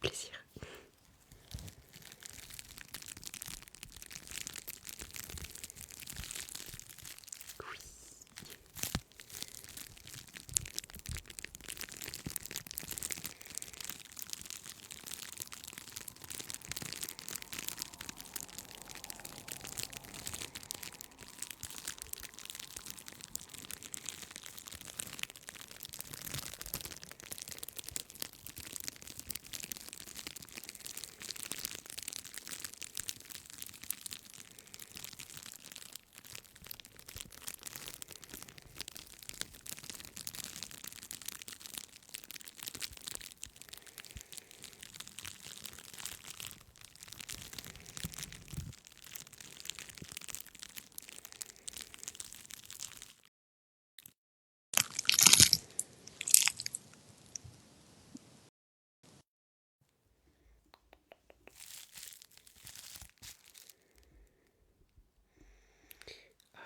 plaisir. Oui.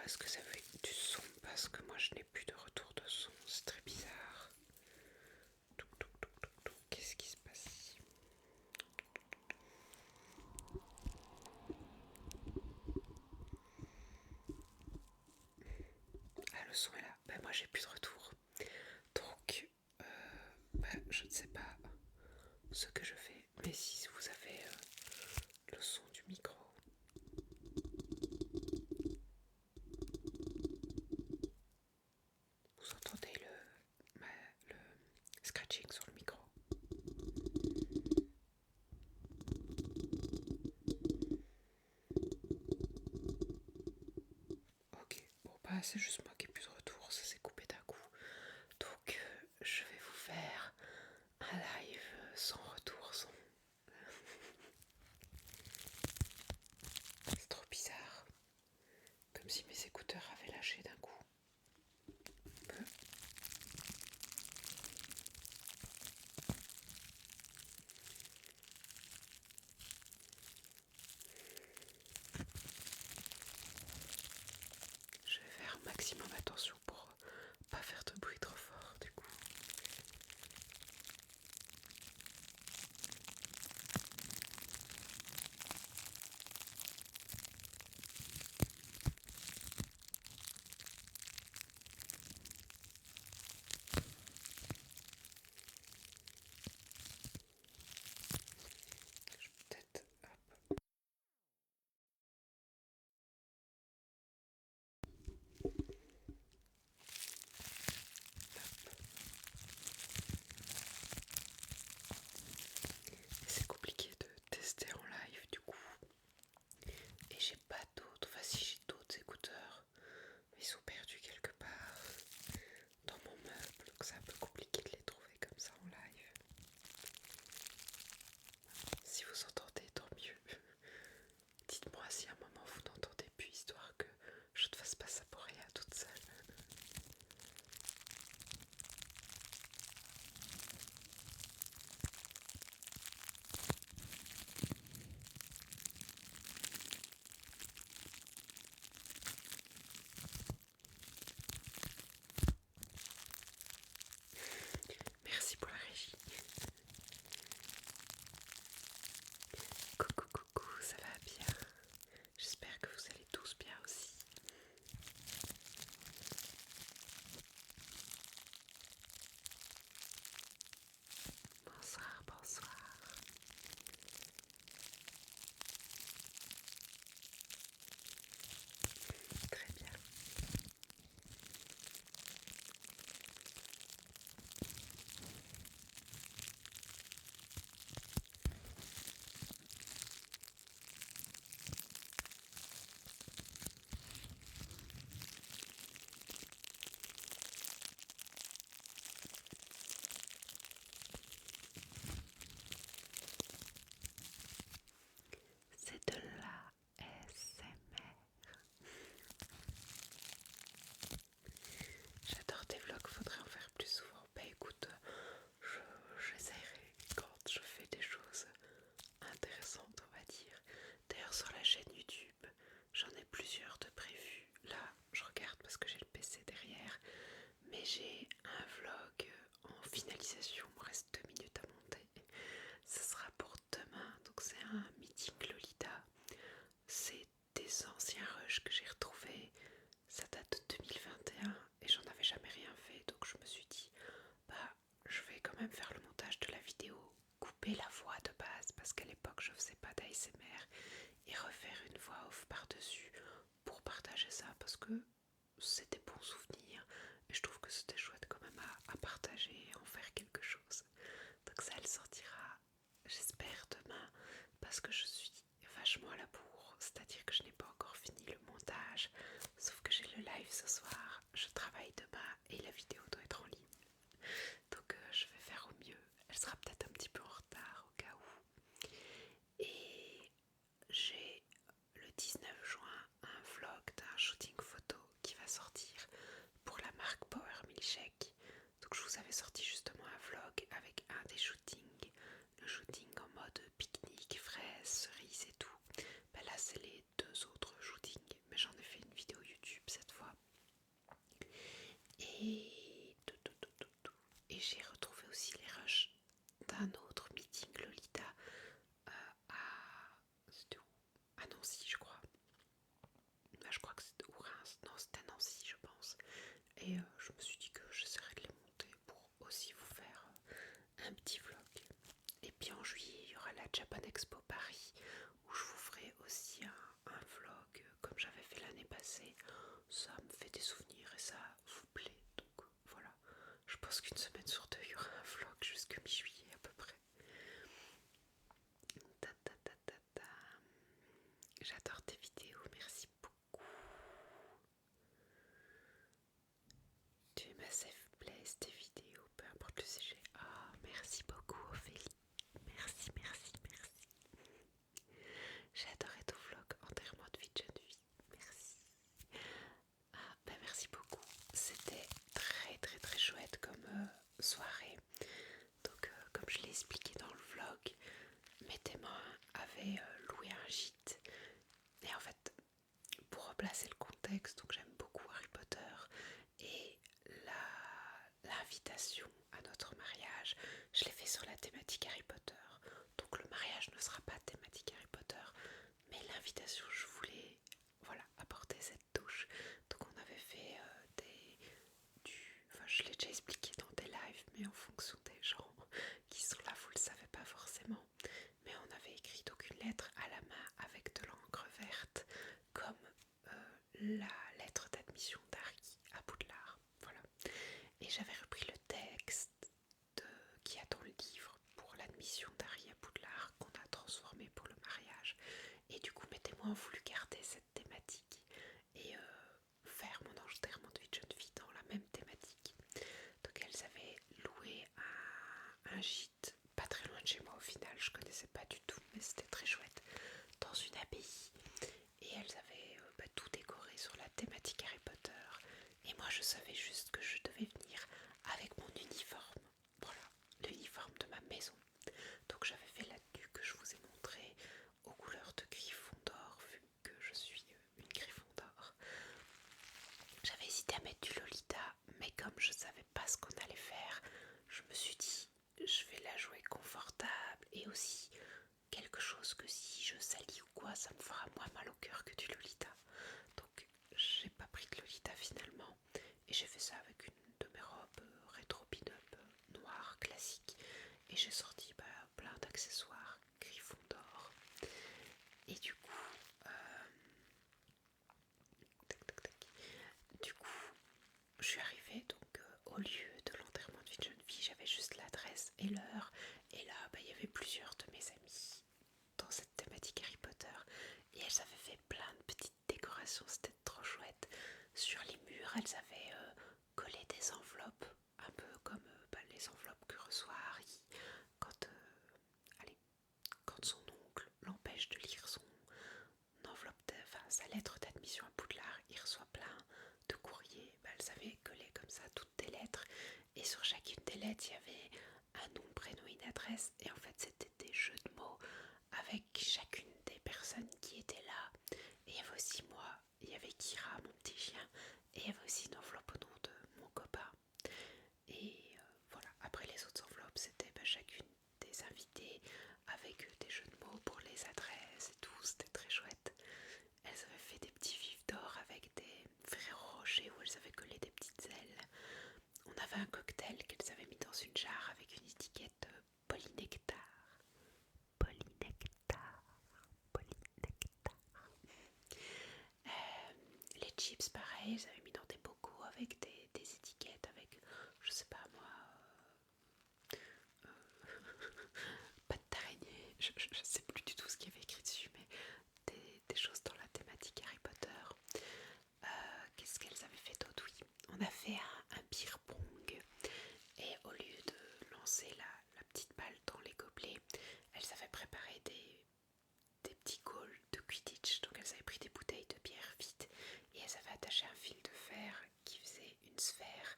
Est-ce que ça fait du son? Parce que moi je n'ai plus de retour de son, c'est très bizarre. Qu'est-ce qui se passe ici? Ah, le son est là. Ben moi j'ai plus de retour. Donc, je ne sais pas ce que je fais. Mais si vous avez le son du micro, vous entendez le scratching sur le micro. Ok, bon bah c'est juste moi qui ai plus de retour, ça s'est coupé d'un coup. Donc je vais vous faire un live sans retour son. C'est trop bizarre. Comme si mes écouteurs avaient lâché d'un coup. Je vais faire maximum attention pour pas faire de bruit trop fort du coup. Je vais peut-être... Hop. que c'est des bons souvenirs et je trouve que c'était chouette quand même à partager et en faire quelque chose. Donc ça elle sortira, j'espère, demain, parce que je suis vachement à la bourre, c'est-à-dire que je n'ai pas encore fini le montage, sauf que j'ai le live ce soir, je travaille demain et la vidéo doit être en ligne. Donc je vais faire au mieux, elle sera peut-être un petit peu en retard au cas où. Et j'ai le 19 juin un vlog d'un shooting photo qui va sortir pour la marque Power Milkshake. Donc je vous avais sorti justement un vlog avec un des shootings, le shooting en mode pique-nique, fraises, cerises et tout. Ben là c'est les deux autres shootings, mais j'en ai fait une vidéo YouTube cette fois. Et, j'ai retrouvé aussi les rushs d'un autre meeting Lolita c'était où? À Nancy je crois. Ben, je crois que c'était ou Reims, non c'était Nancy je pense. Et je me suis dit que j'essaierais de les monter pour aussi vous faire un petit vlog. Et puis en juillet, il y aura la Japan Expo Paris où je vous ferai aussi un vlog comme j'avais fait l'année passée. Ça me fait des souvenirs et ça vous plaît. Donc voilà, je pense qu'une semaine sur deux, il y aura un vlog jusqu'à mi-juillet à peu près. Ta, ta, ta, ta, ta. J'adore tes vidéos, merci beaucoup. Tu es ma safe place, tes vidéos, peu importe le sujet. Oh, merci beaucoup Ophélie. Merci, merci, merci. J'ai adoré ton vlog enterrement de vie de jeune fille. Merci. Ah, ben merci beaucoup. C'était très très très chouette comme soirée. Donc comme je l'ai expliqué dans le vlog, mes témoins avaient loué un gîte. Et en fait, pour replacer le contexte, donc j'aime beaucoup Harry Potter et l'invitation à notre mariage, je l'ai fait sur la thématique Harry Potter. Donc le mariage ne sera pas thématique Harry Potter, mais l'invitation, je voulais voilà, apporter cette touche. Donc on avait fait enfin je l'ai déjà expliqué dans des lives, mais en fonction des gens qui sont là, vous le savez pas forcément. Mais on avait écrit donc une lettre à la main avec de l'encre verte, comme la lettre d'admission d'Harry à Poudlard. Voilà. Et j'avais repris le texte qui a dans le livre pour l'admission d'Harry à Poudlard qu'on a transformé pour le mariage. Et du coup, mes témoins ont voulu garder cette thématique et faire mon enterrement de vie de jeune fille dans la même thématique. Donc elles avaient loué un gîte pas très loin de chez moi au final, je connaissais pas du tout, mais c'était très chouette, dans une abbaye. Et elles avaient tout décoré sur la thématique Harry Potter. Et moi je savais juste que je devais venir avec mon uniforme. Voilà, l'uniforme de ma maison. Donc j'avais fait la tenue que je vous ai montrée aux couleurs de Gryffondor, vu que je suis une Gryffondor. J'avais hésité à mettre du Lolita, mais comme je savais pas ce qu'on allait faire, je me suis dit je vais la jouer confortable et aussi quelque chose que si je salis ou quoi, ça me fera moins mal au cœur que du Lolita. Donc j'ai pas pris de Lolita finalement et j'ai fait ça avec une de mes robes rétro pin-up noire classique et j'ai sorti plein d'accessoires Gryffondor. Et du coup je suis arrivée donc au lieu de l'enterrement de vie de jeune fille, j'avais juste l'adresse et l'heure. Et là, il y avait plusieurs de mes amies dans cette thématique Harry Potter. Et elles avaient fait plein de petites décorations, c'était trop chouette. Sur les murs, elles avaient collé des enveloppes, un peu comme les enveloppes que reçoit Harry quand, quand son oncle l'empêche de lire son sa lettre d'admission à Poudlard. Il reçoit plein de courriers. Elles avaient collé comme ça toutes des lettres. Et sur chacune des lettres, il y avait un nom, prénom, une adresse. Et en fait, c'était des jeux de mots avec chacune des personnes qui étaient là. Et il y avait aussi moi, il y avait Kira, mon petit chien. Et il y avait aussi une enveloppe au nom de mon copain. Et voilà, après les autres enveloppes, c'était chacune des invités avec des jeux de mots pour les adresses et tout, c'était très chouette. Elles avaient fait des petits vifs d'or avec des Ferrero Rocher où elles avaient collé des petites ailes. On avait un cocktail qu'elles avaient mis dans une jarre avec une étiquette polynectar. Polynectar. Polynectar. Les chips pareil, pareil, ils avaient mis dans des bocaux avec des étiquettes, avec, je sais pas moi, pas d'araignée, je sais plus du tout ce qu'il y avait écrit dessus, mais des choses dans la thématique Harry Potter. Qu'est-ce qu'elles avaient fait d'autre? Oui, on a fait un beer pong, et au lieu de lancer la petite balle dans les gobelets, elles avaient préparé des petits goals de Quidditch. Donc elles avaient pris des bouteilles de bière vides et elles avaient attaché un fil de fer qui faisait une sphère,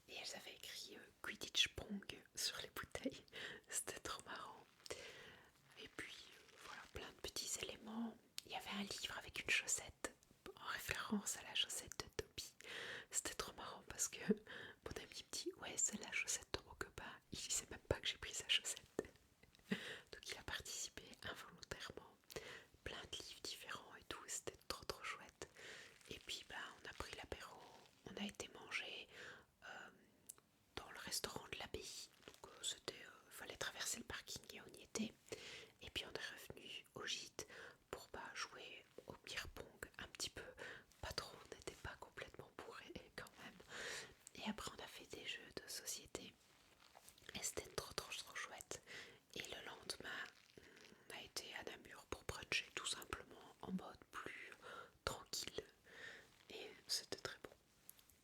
et elles avaient écrit Quidditch Pong sur les bouteilles. C'était trop marrant. Et puis voilà, plein de petits éléments. Il y avait un livre avec une chaussette en référence à la chaussette de Toby. C'était trop marrant parce que mon ami me dit ouais, c'est la chaussette de mon copain. Il sait même pas que j'ai pris sa chaussette. Donc il a participé involontairement. Plein de livres différents et tout, c'était trop chouette. Et puis on a pris l'apéro, on a été manger dans le restaurant de l'abbaye. Donc fallait traverser le parking et on y était. Et puis on est revenu au gîte pour jouer au beer pong un petit peu. Pas trop, on n'était pas complètement bourrés quand même. Et après on a fait des jeux de société. Et c'était trop chouette. Et le lendemain, on a été à Namur pour bruncher tout simplement en mode plus tranquille. Et c'était très bon.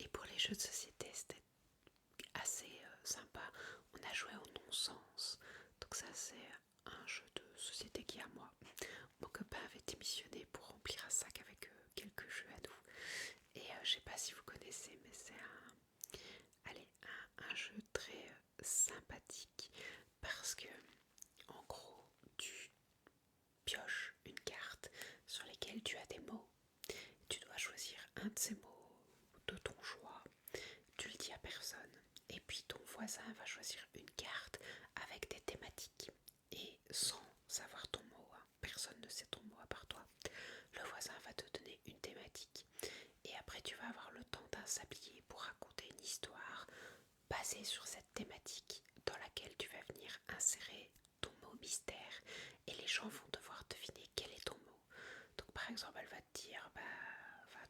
Et pour les jeux de société, c'était assez sympa. On a joué au non-sens. Donc ça, c'est un jeu de société qui est à moi. Mon copain avait démissionné pour remplir un sac avec quelques jeux à nous. Et je sais pas si vous connaissez, mais c'est un jeu très sympathique parce que en gros tu pioches une carte sur laquelle tu as des mots. Tu dois choisir un de ces mots de ton choix. Tu le dis à personne. Et puis ton voisin va choisir une carte avec des thématiques. Et sans savoir ton mot, personne ne sait ton mot à part toi, le voisin va te donner une thématique. Et après tu vas avoir le temps d'un sablier pour raconter une histoire basée sur cette thématique dans laquelle tu vas venir insérer ton mot mystère. Et les gens vont devoir deviner quel est ton mot. Donc par exemple elle va te dire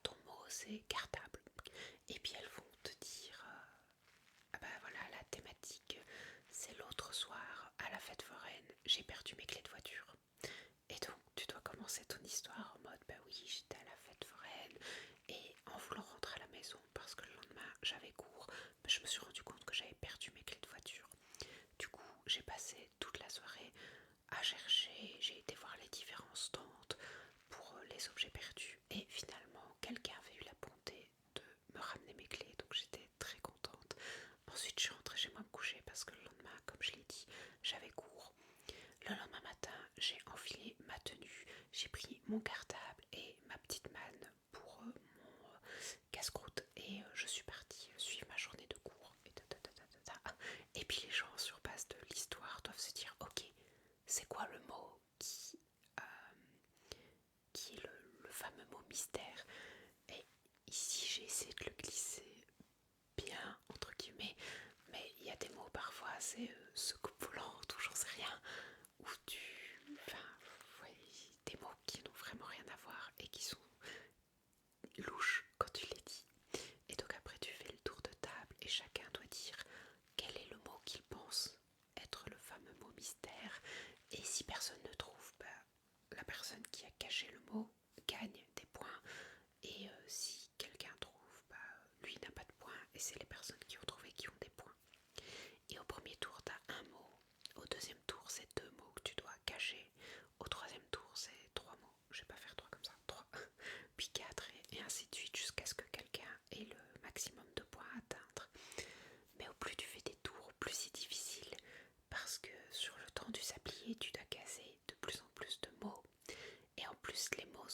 ton mot c'est cartable. Et puis elles vont te dire voilà, la thématique c'est l'autre soir à la fête foraine j'ai perdu mes clés de voiture. Et donc tu dois commencer ton histoire en mode oui, j'étais à la fête foraine et en voulant rentrer à la maison parce que le lendemain j'avais cours, je me suis rendu compte que j'avais perdu mes clés de voiture. Du coup j'ai passé toute la soirée à chercher, j'ai été voir les différents stands pour les objets perdus et finalement quelqu'un avait eu la bonté de me ramener mes clés, donc j'étais très contente. Ensuite je suis rentrée chez moi me coucher parce que le lendemain, comme je l'ai dit, j'avais cours. Le lendemain matin j'ai enfilé ma tenue, j'ai pris mon cartable et ma petite manne pour mon casse-croûte et je suis partie suivre ma journée de cours et puis les gens sur base de l'histoire doivent se dire ok, c'est quoi le mot qui est le fameux mot mystère. Et ici j'ai essayé de le glisser bien entre guillemets, mais il y a des mots parfois c'est secoupe volante ou j'en sais rien, ou des mots qui n'ont vraiment rien à voir et qui sont louches quand tu les dis. Et donc après tu fais le tour de table et chacun doit dire quel est le mot qu'il pense être le fameux mot mystère. Et si personne ne trouve, la personne qui a caché le mot gagne des points. Et si quelqu'un trouve, lui n'a pas de points. Et c'est les personnes qui ont trouvé qui ont des points. Et au premier tour, tu as un mot. Au deuxième tour, c'est 2 mots que tu dois cacher. Au troisième tour, c'est 3 mots. Je vais pas faire 3 comme ça. 3, puis 4 et ainsi de suite jusqu'à ce que quelqu'un ait le maximum de points à atteindre. Mais au plus tu fais des tours, plus c'est difficile parce que sur le temps du sablier, tu dois caser de plus en plus de mots. Et en plus, les mots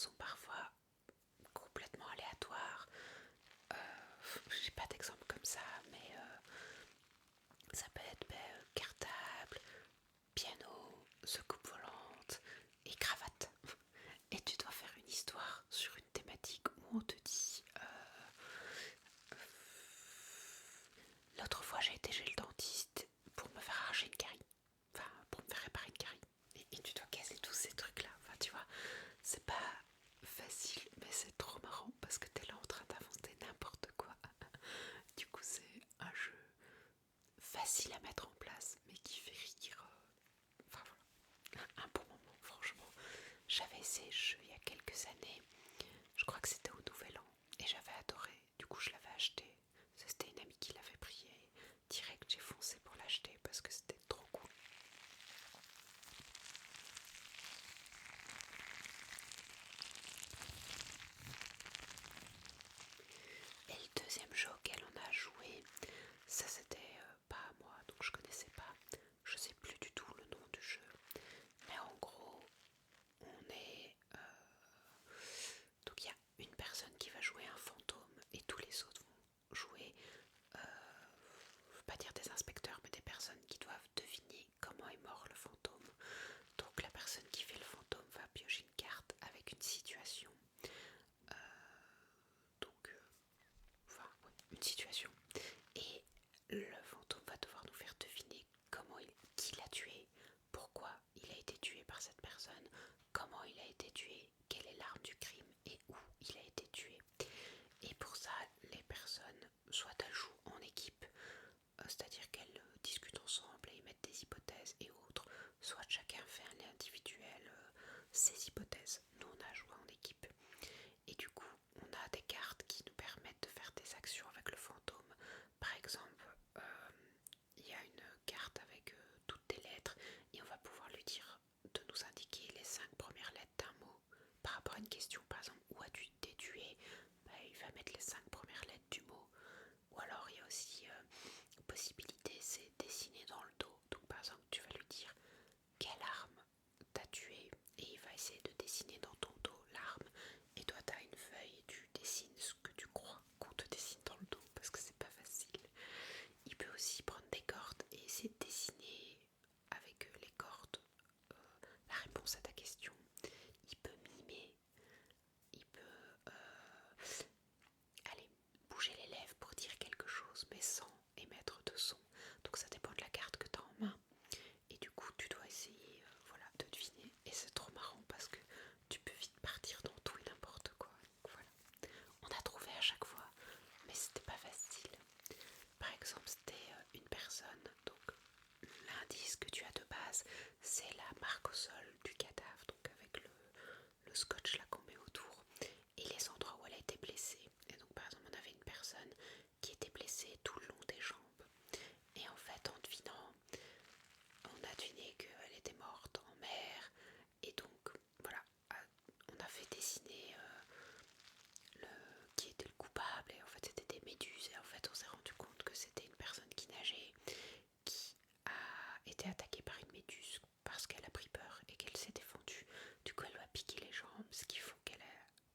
ces jeux il y a quelques années. Je crois que c'était au Nouvel An et j'avais adoré. Du coup, je l'avais acheté. C'était une amie qui l'avait pris et direct j'ai foncé pour l'acheter parce que c'était trop cool. Et le deuxième jeu auquel on a joué, ça c'était pas à moi, donc je connaissais pas. Je sais plus du tout le nom du jeu. Mais en gros, on est... donc il y a une personne qui va jouer un fantôme et tous les autres vont jouer, je veux pas dire des inspecteurs, mais des personnes qui doivent deviner comment est mort le fantôme. Donc la personne qui fait le fantôme va piocher une carte avec une situation. Donc, enfin, ouais, une situation. Et le fantôme va devoir nous faire deviner qui l'a tué, pourquoi il a été tué par cette personne, comment il a été tué, quelle est l'arme du crime et où il a été tué. Et pour ça, les personnes, soit elles jouent en équipe, c'est-à-dire qu'elles discutent ensemble et émettent des hypothèses et autres, soit chacun fait un individuel ses hypothèses. Nous, on a joué en équipe. Et du coup, on a des cartes qui nous permettent de faire des actions avec le fantôme. Par exemple, il y a une carte avec toutes des lettres et on va pouvoir lui dire de nous indiquer les 5 premières lettres d'un mot. Par rapport à une question, par exemple, où as-tu été tué, il va mettre les 5 premières lettres du mot. Ou alors il y a aussi possibilité, c'est dessiner dans le dos. Donc par exemple, tu vas lui dire quelle arme t'as tué et il va essayer de dessiner dans ton dos l'arme. Et toi t'as une feuille et tu dessines ce que tu crois qu'on te dessine dans le dos parce que c'est pas facile. Il peut aussi prendre des cordes et essayer de dessiner avec les cordes la réponse à ta question. Il peut mimer, il peut aller bouger les lèvres pour dire quelque chose mais sans émettre de son. Donc ça dépend de la carte que tu as en main. Et du coup tu dois essayer voilà, de deviner. Et c'est trop marrant parce que tu peux vite partir dans tout et n'importe quoi. Donc voilà. On a trouvé à chaque fois, mais c'était pas facile. Par exemple, c'était une personne, donc l'indice que tu as de base, c'est la marque au sol du cadavre, donc avec le scotch là qu'on met autour, et les endroits où elle a été blessée. Et donc par exemple, on avait une personne qui était blessée tout le long des jambes. Et en fait, en devinant, on a deviné qu'elle était morte en mer. Et donc, voilà, on a fait dessiner qui était le coupable. Et en fait, c'était des méduses. Et en fait, on s'est rendu compte que c'était une personne qui nageait, qui a été attaquée par une méduse parce qu'elle a pris peur et qu'elle s'est défendue. Du coup, elle lui a piqué les jambes, ce qui fait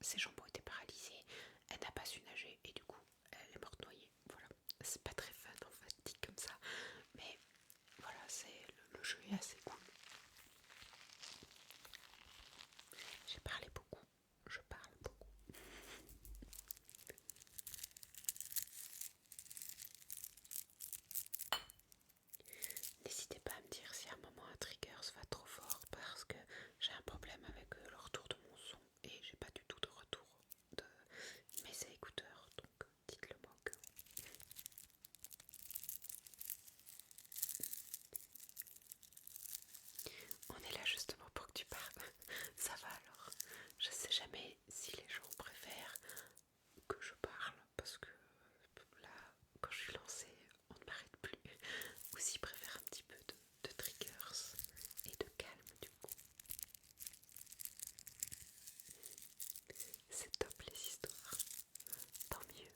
ses jambes ont été paralysées. Elle n'a pas su nager et du coup, elle est morte noyée. Voilà, c'est pas très fun en fait, dit comme ça. Mais voilà, le jeu est assez cool. J'ai parlé beaucoup, je parle beaucoup. N'hésitez pas à me dire si à un moment un trigger se va trop fort parce que j'ai un problème avec le retour de mon son et j'ai pas du tout de retour de mes écouteurs, donc dites-le moi que... On est là justement pour que tu parles. Ça va alors. Je sais jamais si les gens préfèrent que je parle parce que là, quand je suis lancée, on ne m'arrête plus. Ou s'ils préfèrent un petit peu de triggers et de calme du coup. C'est top les histoires. Tant mieux.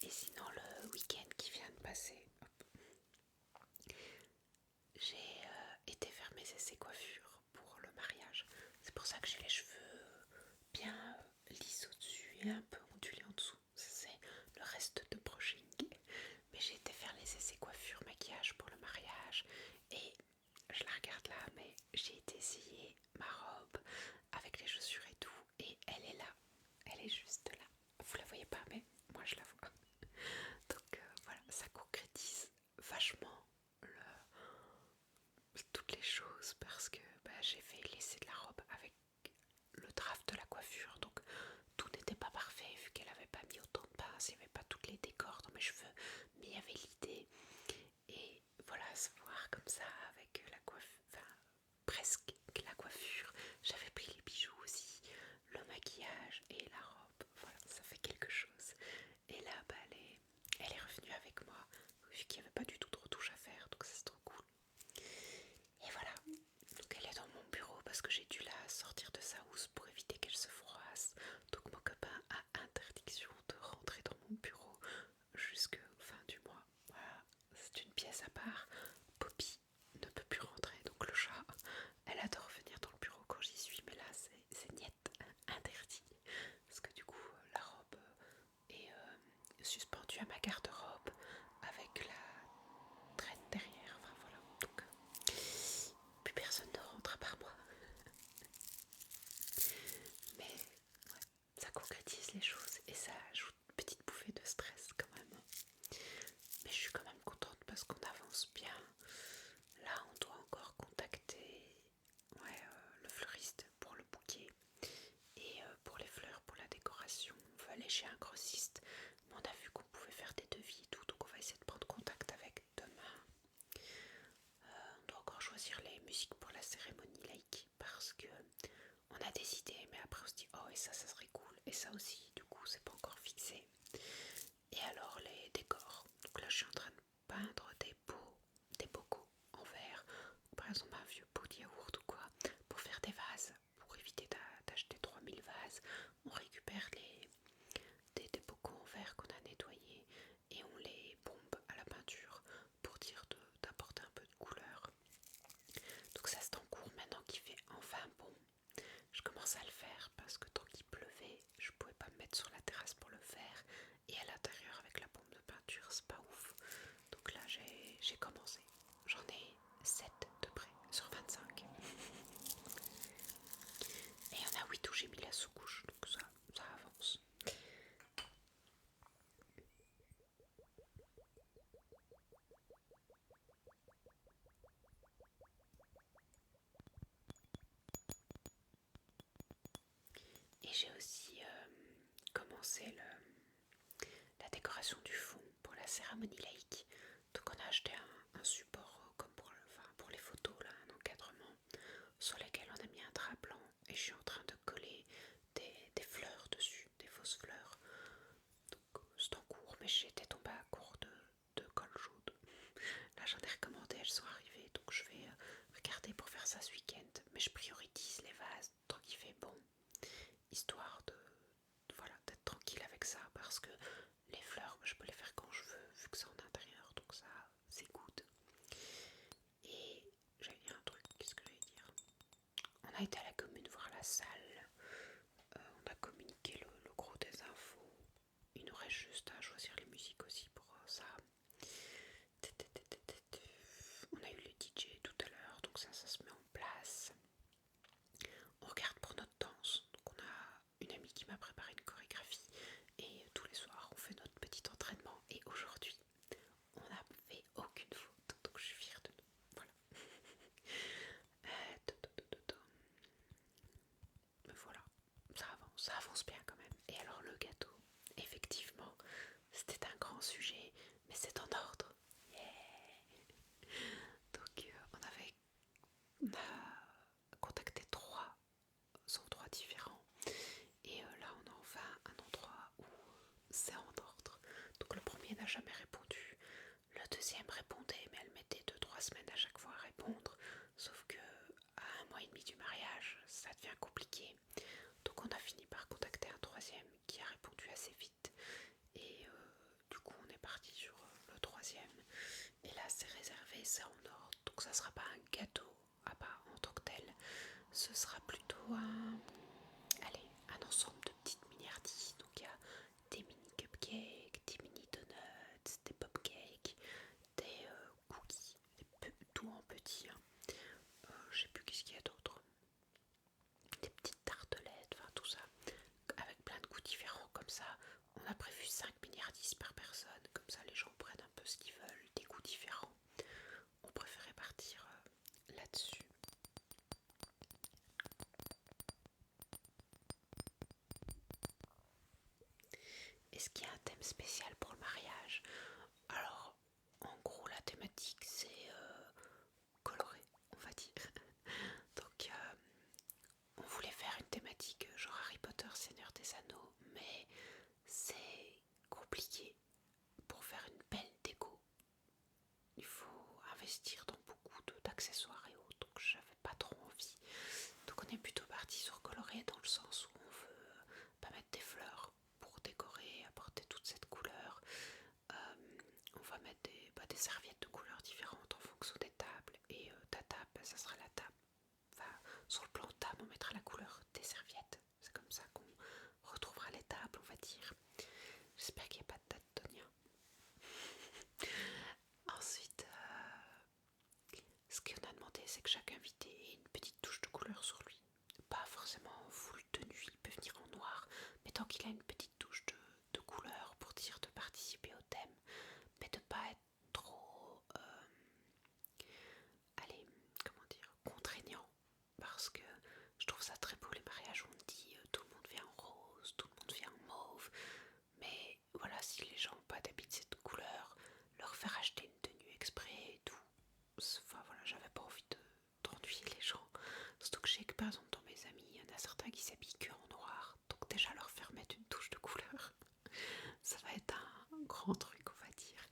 Et sinon le week-end qui vient de passer, j'ai été faire mes essais coiffure pour le mariage. C'est pour ça que j'ai les cheveux bien lisses au-dessus et un peu ondulés en dessous. Ça, c'est le reste de brushing. Mais j'ai été faire les essais coiffure maquillage pour le mariage et je la regarde là, mais j'ai été essayer ma robe avec les chaussures et tout et elle est là. Elle est juste là. Vous la voyez pas, mais moi je la vois. Donc voilà, ça concrétise vachement toutes les choses parce que mince, il n'y avait pas toutes les décors dans mes cheveux, mais il y avait l'idée. Et voilà, se voir comme ça avec la coiffure, enfin presque la coiffure. J'avais pris les bijoux aussi, le maquillage et la robe. Voilà, ça fait quelque chose. Et là, bah, elle est revenue avec moi, vu qu'il n'y avait pas du tout de retouche à faire, donc ça c'est trop cool. Et voilà, donc elle est dans mon bureau parce que j'ai dû la sortir de sa housse pour éviter qu'elle se froisse. Donc mon copain a interdiction de rentrer dans mon bureau jusqu'à fin du mois. Voilà, c'est une pièce à part. Poppy ne peut plus rentrer, donc le chat, elle adore venir dans le bureau quand j'y suis, mais là c'est net, interdit. Parce que du coup la robe est suspendue à ma garde-robe avec la traîne derrière, enfin voilà, donc plus personne ne rentre à part moi. Mais ouais, ça concrétise les choses et ça ajoute une petite bouffée de stress quand même. Mais je suis quand même contente parce qu'on avance bien. Là, on doit encore contacter le fleuriste pour le bouquet et pour les fleurs, pour la décoration. On veut aller chez un grossiste, mais on a vu qu'on pouvait faire des devis et tout, donc on va essayer de prendre contact avec demain. On doit encore choisir les musiques pour la cérémonie laïque parce que on a des idées, mais après on se dit oh et ça serait cool, et ça aussi, du coup c'est pas encore fixé. Et alors les décors, donc là je suis en train de peindre des pots, des bocaux en verre, par exemple un vieux pot de yaourt ou quoi, pour faire des vases, pour éviter d'acheter 3000 vases. On récupère des bocaux en verre qu'on a nettoyés et on les bombe à la peinture pour dire d'apporter un peu de couleur. Donc ça c'est en cours maintenant qu'il fait enfin bon. Je commence à le faire parce que tant qu'il pleuvait, je pouvais pas me mettre sur la terrasse pour le faire. Et à l'intérieur avec la pompe de peinture, c'est pas ouf. Donc là j'ai commencé. J'en ai 7 de près sur 25. Et il y en a 8 où j'ai mis la sous-couche, donc ça avance. Et j'ai aussi commencé la décoration du fond pour la cérémonie laïque. Donc on a acheté un support comme pour les photos, là, un encadrement sur lequel on a mis un drap blanc et je suis en train de coller des fleurs dessus, des fausses fleurs. Donc c'est en cours, mais j'étais tombée à court de colle chaude. Là j'en ai recommandé, elles sont arrivées, donc je vais regarder pour faire ça ce week-end. Mais je priorise les vases tant qu'il fait bon, histoire voilà, d'être tranquille avec ça, parce que les fleurs, je peux les faire quand je veux, vu que c'est en intérieur, donc ça, c'est good. Et j'allais dire un truc, qu'est-ce que j'allais dire? On a été à la commune voir la salle, on a communiqué le gros des infos, il nous reste juste à choisir les musiques aussi pour ça. On a eu le DJ tout à l'heure, donc ça se met en place. On regarde pour notre danse, donc on a une amie qui m'a préparé une chorégraphie et tous les soirs on fait notre petit entraînement et aujourd'hui on n'a fait aucune faute, donc je suis fière de nous. Voilà. Mais voilà, ça avance bien quand même. Et alors le gâteau, effectivement, c'était un grand sujet, mais c'est en ordre. Yeah. Donc on a contacté 3 endroits différents. Et là on a enfin un endroit où c'est en ordre. Donc le premier n'a jamais répondu. Le deuxième répondait, mais elle mettait 2-3 semaines à chaque fois à répondre. Sauf que à 1 mois et demi du mariage, ça devient compliqué. Donc on a fini par contacter un troisième qui a répondu assez vite. Et du coup on est parti sur le troisième. Et là c'est réservé, c'est en ordre. Donc ça sera pas un gâteau à part en tant que tel. Ce sera plutôt un ensemble de petites miniardises. Donc il y a des mini cupcakes, des mini donuts, des popcakes, des cookies, tout en petit. Hein. Je sais plus qu'est-ce qu'il y a d'autre. Des petites tartelettes, enfin tout ça, avec plein de goûts différents comme ça. On a prévu 5 milliardises par personne, comme ça les gens prennent un peu ce qu'ils veulent, des goûts différents. On préférait partir là-dessus. spécial pour le mariage. Alors, en gros, la thématique c'est coloré, on va dire. Donc, on voulait faire une thématique genre Harry Potter, Seigneur des Anneaux, mais c'est compliqué. Pour faire une belle déco, il faut investir dans beaucoup d'accessoires et autres, donc j'avais pas trop envie. Donc on est plutôt parti sur coloré dans le sens où on veut pas mettre des fleurs pour décorer, apporter toute cette couleur. On va mettre des serviettes de couleurs différentes en fonction des tables, et ta table, ça sera la table. Enfin, sur le plan de table, on mettra la couleur des serviettes. C'est comme ça qu'on retrouvera les tables, on va dire. J'espère qu'il n'y a pas de daltonien. Ensuite, ce qu'on a demandé, c'est que chaque invité ait une petite touche de couleur sur lui. Pas forcément full tenue, il peut venir en noir, mais tant qu'il a une petite touche de couleur pour dire de participer au thème, mais de pas être trop, allez, comment dire, contraignant, parce que je trouve ça très beau les mariages où on dit tout le monde vient en rose, tout le monde vient en mauve, mais voilà, si les gens n'ont pas d'habit de cette couleur, leur faire acheter une tenue exprès et tout, enfin voilà, j'avais pas envie d'ennuyer les gens. Surtout que je sais que par exemple dans mes amis, il y en a certains qui s'habillent que en noir, donc déjà leur faire mettre une touche de couleur, ça va être un grand truc on va dire.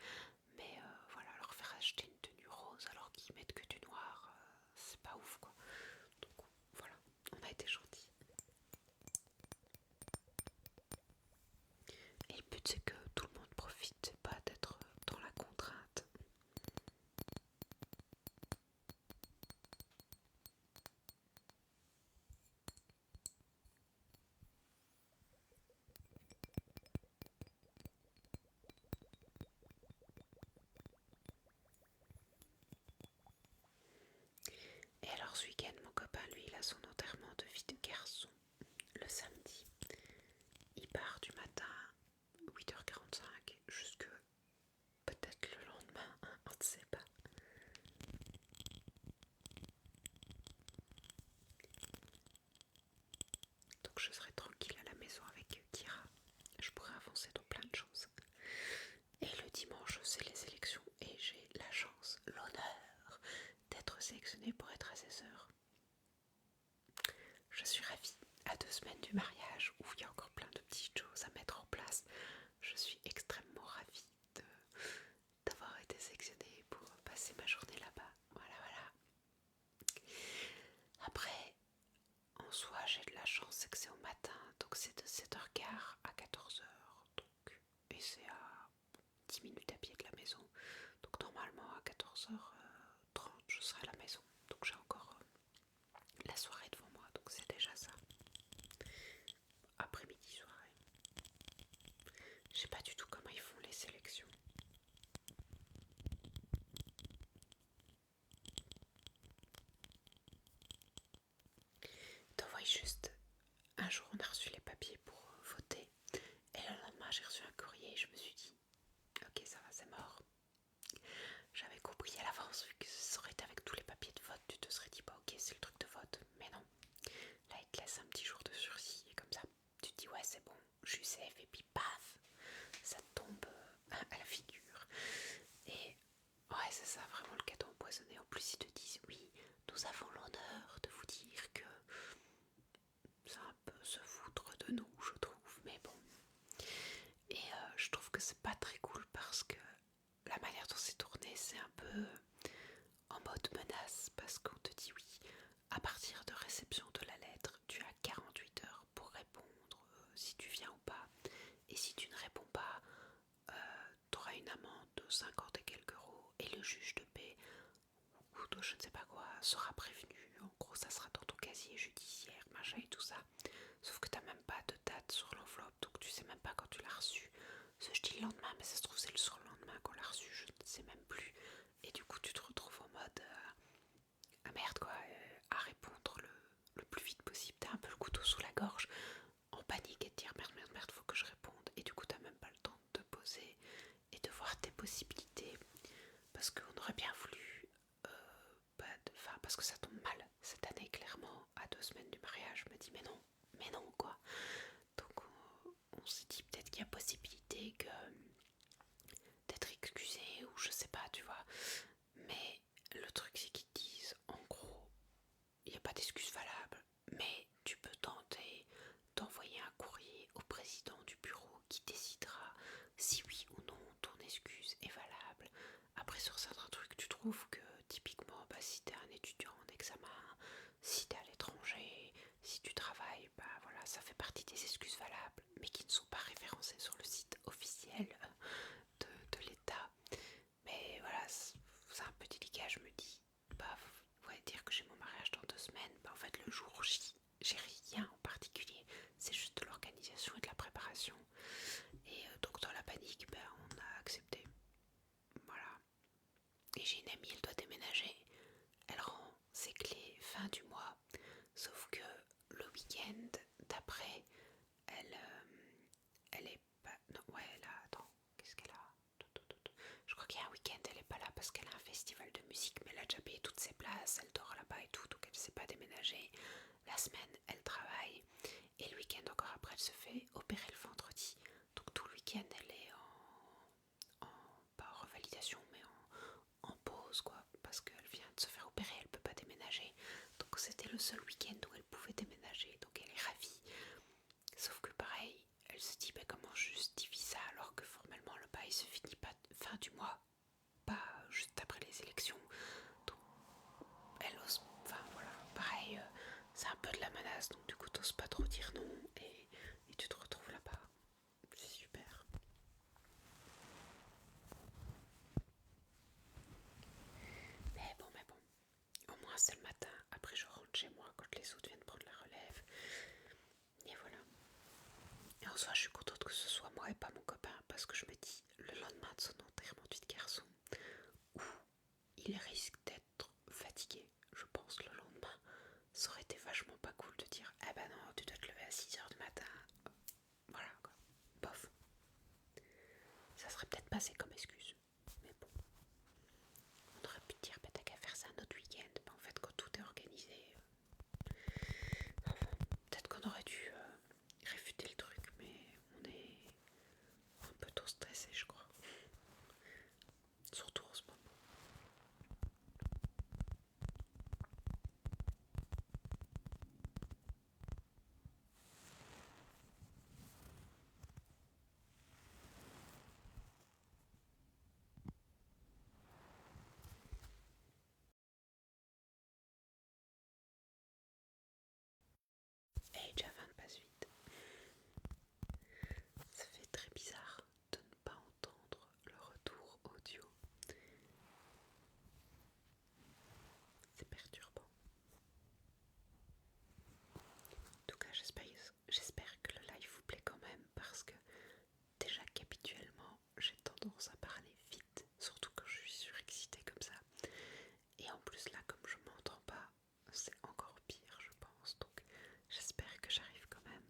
Mais voilà, leur faire acheter une tenue rose alors qu'ils mettent que du noir, c'est pas ouf quoi. Donc voilà, on a été gentils. Et le but c'est que tout le monde profite, c'est pas d'être dans la contrainte. Et alors ce week-end, mon copain, lui, il a son enterrement de vie de garçon le samedi. Il part du matin 8h45 jusque peut-être le lendemain, on ne sait pas. Donc je serai tranquille à la maison avec Kira. Je pourrai avancer dans plein de choses. Et le dimanche, c'est les élections et j'ai la chance, l'honneur d'être sélectionnée pour être assesseur. Je suis ravie. À 2 semaines du mariage où il y a encore plein de petites choses à mettre en place, je suis extrêmement ravie d'avoir été sélectionnée pour passer ma journée là-bas. Voilà, voilà. Après, en soi, j'ai de la chance, c'est que c'est au matin, donc c'est de 7h15 à 14h. Donc, et c'est à 10 minutes à pied de la maison. Donc normalement à 14h30 je serai à la maison. Donc j'ai encore la soirée devant moi, donc c'est déjà ça. Après-midi, soirée. Je sais pas du tout comment ils font les sélections. T'envoies juste, un jour on a reçu les papiers pour voter, et le lendemain j'ai reçu un courrier et je me suis dit, ok ça va, c'est mort. J'avais compris à l'avance, vu que ça aurait été avec tous les papiers de vote, tu te serais dit, bah ok c'est le truc de vote, mais non. Là il te laisse un petit jour de sursis, et comme ça, tu te dis ouais c'est bon, je suis safe, et puis paf, ça tombe à la figure. Et ouais c'est ça, vraiment le cadeau empoisonné. En plus ils te disent, oui, nous avons l'honneur de vous dire que c'est un peu se foutre de nous, je trouve, mais bon. Et je trouve que c'est pas très cool parce que la manière dont c'est tourné, c'est un peu en mode menace, parce qu'on te dit oui, à partir de réception de la lettre, tu as 48 heures pour répondre si tu viens ou pas. Et si tu ne réponds pas, tu auras une amende de 50 et quelques euros, et le juge de paix ou de je ne sais pas quoi sera prévenu. En gros, ça sera dans ton casier judiciaire, machin et tout ça. Sauf que t'as même pas de date sur l'enveloppe, donc tu sais même pas quand tu l'as reçu. Je dis le lendemain, mais ça se trouve c'est le surlendemain qu'on l'a reçu, je ne sais même plus. Et du coup tu te retrouves en mode ah merde quoi, à répondre le plus vite possible. T'as un peu le couteau sous la gorge, en panique, et te dire merde merde merde, faut que je réponde. Et du coup t'as même pas le temps de te poser et de voir tes possibilités, parce qu'on aurait bien voulu parce que ça tombe mal cette année, clairement. À 2 semaines du mariage, je me dis mais non quoi. Donc on s'est dit peut-être qu'il y a possibilité demander que d'être excusé ou je sais pas, tu vois. Mais le truc c'est qu'ils disent en gros, il n'y a pas d'excuse valable, mais tu peux tenter d'envoyer un courrier au président du bureau qui décidera si oui ou non ton excuse est valable. Après sur certains trucs tu trouves que typiquement si t'es un étudiant en examen, si t'es à l'étranger, si tu travailles, voilà, ça fait partie des excuses valables mais qui ne sont pas référencées sur le site officiel de l'État. Mais voilà, c'est un peu délicat, je me dis, ouais, dire que j'ai mon mariage dans 2 semaines, en fait le jour J, j'ai rien en particulier, c'est juste de l'organisation et de la préparation. Et donc dans la panique, on a accepté. Voilà. Et j'ai une amie, elle doit déménager. Elle rend ses clés fin du mois, sauf que le week-end d'après, elle est pas... Non, ouais, là, attends, qu'est-ce qu'elle a? Je crois qu'il y a un week-end, elle est pas là parce qu'elle a un festival de musique, mais elle a déjà payé toutes ses places, elle dort là-bas et tout, donc elle ne sait pas déménager. La semaine, elle travaille, et le week-end encore après, elle se fait opérer le vendredi. Donc tout le week-end, elle est pas en revalidation, mais en pause, quoi, parce qu'elle vient de se faire opérer, elle peut pas déménager. Donc c'était le seul week-end où elle pouvait déménager, donc elle est ravie. Sauf que pareil, elle se dit comment je justifie ça alors que formellement le bail se finit pas fin du mois, pas juste après les élections. Donc elle ose, enfin voilà, pareil, c'est un peu de la menace, donc du coup t'oses pas trop dire non et tu te retrouves là-bas. C'est super. Mais bon, au moins c'est le matin, après je rentre chez moi quand les autres viennent prendre la relève. Et voilà. Et en soi, je suis contente que ce soit moi et pas mon copain parce que je me dis, le lendemain de son enterrement de vie de garçon, où il risque d'être fatigué, je pense, le lendemain, ça aurait été vachement pas cool de dire, ah bah non, tu dois te lever à 6h du matin. Voilà quoi. Bof. Ça serait peut-être passé comme excuse. Mais bon. On aurait pu dire, bah t'as qu'à faire ça un autre week-end. Bah, en fait, quand tout est organisé. Enfin, peut-être qu'on aurait dû réfuter le truc, mais on est un peu trop stressé, je crois. Surtout en ce moment. Et Javan passe vite. Ça fait très bizarre de ne pas entendre le retour audio. C'est perturbant. En tout cas, j'espère que le live vous plaît quand même parce que déjà qu'habituellement j'ai tendance à parler vite, surtout quand je suis surexcitée comme ça. Et en plus là, comme je m'entends pas, c'est encore pire je pense. Donc j'espère que j'arrive quand même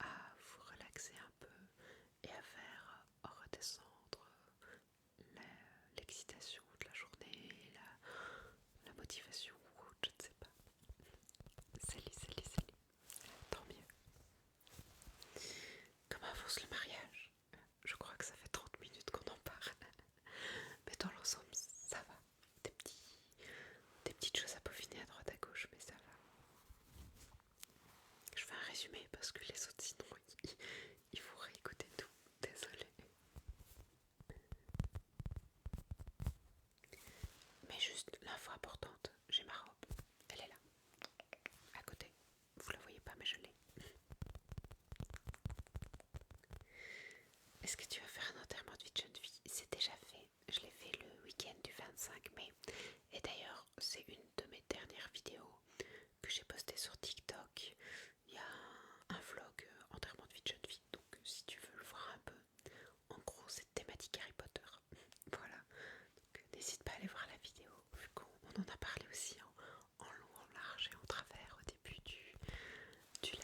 à vous relaxer un peu et à faire redescendre l'excitation de la journée, la motivation ou autre, je ne sais pas. Salut. Tant mieux. Comment avance le mariage? Je crois que ça fait 30 minutes qu'on en parle. Mais dans l'ensemble, ça va. Des petites choses à peaufiner à droite à gauche, mais ça va. Je fais un résumé parce que les autres, sinon, il faut réécouter tout. Désolée. Mais juste l'info importante, j'ai ma robe. Elle est là, à côté. Vous la voyez pas, mais je l'ai. Est-ce que tu vas faire un enterrement de vie de jeune fille? C'est déjà fait. Je l'ai fait le week-end du 25 mai. Et d'ailleurs, c'est une de mes dernières vidéos que j'ai postée sur TikTok. Il y a un vlog enterrement de vie de jeune fille. Donc si tu veux le voir un peu, en gros c'est thématique Harry Potter. Voilà. Donc n'hésite pas à aller voir la vidéo, vu qu'on en a parlé aussi en long, en large et en travers au début du live.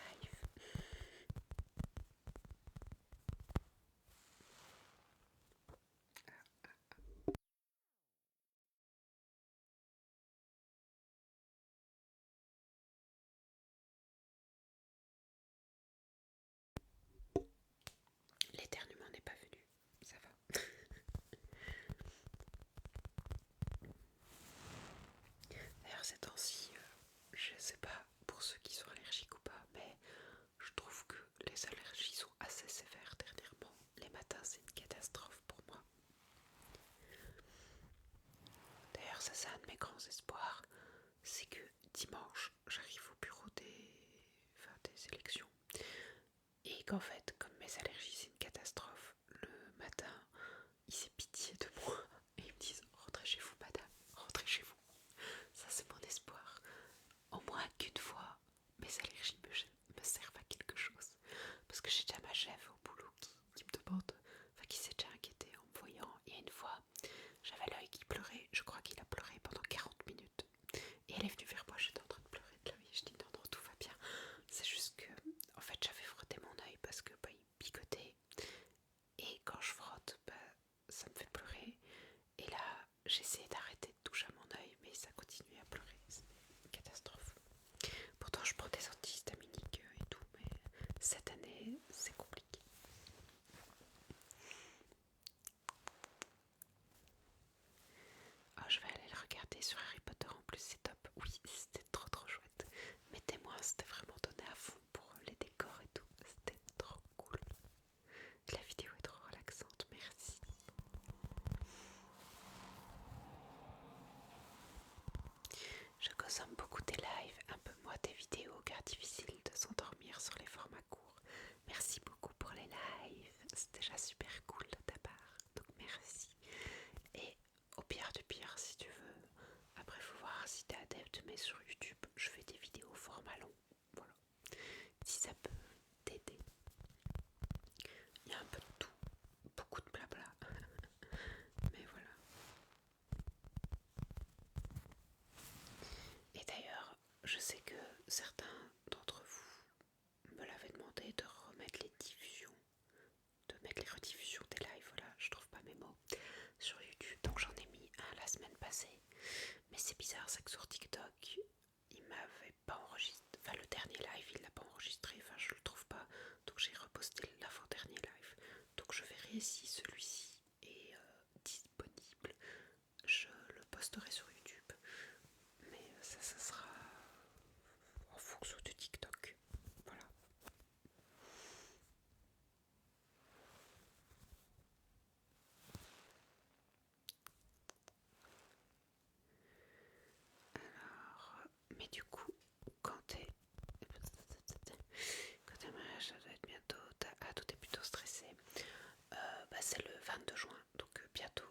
réflexion. Et qu'en fait, comme mes allergies c'est une catastrophe, le matin, ils aient pitié de moi et ils me disent rentrez chez vous madame, rentrez chez vous. Ça c'est mon espoir. Au moins qu'une fois, mes allergies me servent à quelque chose. Parce que j'ai déjà ma chef au boulot qui me demande, enfin qui s'est déjà inquiétée en me voyant. Et une fois, j'avais l'œil qui pleurait, je crois qu'il a pleuré pendant 40 minutes. Et elle est venue vers moi, j'étais en train de pleurer de la vie. Je dis non, non, tout va bien. C'est juste que, en fait, j'avais frotté mon œil parce que il picotait. Et quand je frotte, ça me fait pleurer. Et là, j'essayais d'arrêter de toucher à mon œil, mais ça continuait à pleurer. C'est une catastrophe. Pourtant, je prends des antihistaminiques et tout, mais cette année, c'est compliqué. Oh, je vais aller le regarder sur Harry Potter en plus, c'est top. Oui, c'était trop trop chouette. Mes témoins, c'était vraiment donné à fond pour les décors et tout. C'était trop cool. La vidéo est trop relaxante, merci. Je consomme beaucoup tes lives, un peu moins tes vidéos car difficile de s'endormir sur les formats courts. Merci beaucoup pour les lives, c'est déjà super cool de ta part, donc merci. Et au pire du pire, si tu veux, après faut voir si t'es adepte, mais sur YouTube, je fais des vidéos au format long, voilà. Si ça peut t'aider. Il y a un peu de tout, beaucoup de blabla, mais voilà. Et d'ailleurs, je sais que certains d'entre vous me l'avaient demandé de remettre les diffusions, de mettre les rediffusions des lives, voilà, je trouve pas mes mots, sur YouTube, donc j'en ai mis un la semaine passée. Mais c'est bizarre, c'est que sur TikTok, il m'avait pas enregistré, enfin le dernier live il l'a pas enregistré, enfin je le trouve pas, donc j'ai reposté l'avant-dernier live. Donc je verrai si celui-ci est disponible, je le posterai sur YouTube, mais ça sera en fonction de TikTok, voilà. Alors, mais du coup, quand t'es mariage, ça doit être bientôt, tout est plutôt stressé. C'est le 22 juin, donc bientôt,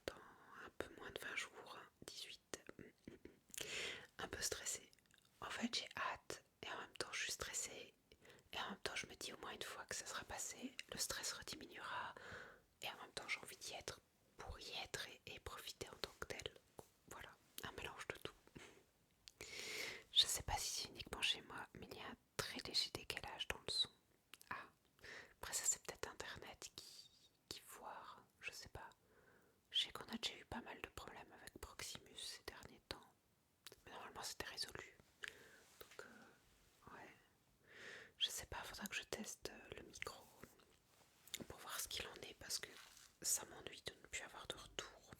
dans un peu moins de 20 jours, 18. Un peu stressée. En fait, j'ai hâte et en même temps, je suis stressée. Et en même temps, je me dis au moins une fois que ça sera passé, le stress rediminuera. Et en même temps, j'ai envie d'y être pour y être et profiter en tant que tel. Voilà, un mélange de tout. Je sais pas si c'est uniquement chez moi, mais il y a un très léger décalage dans le son. Ah, après ça c'est peut-être internet qui foire, je sais pas. Je sais qu'on a déjà eu pas mal de problèmes avec Proximus ces derniers temps, mais normalement c'était résolu. Donc ouais, je sais pas, faudra que je teste le micro pour voir ce qu'il en est parce que ça m'ennuie de ne plus avoir de retour.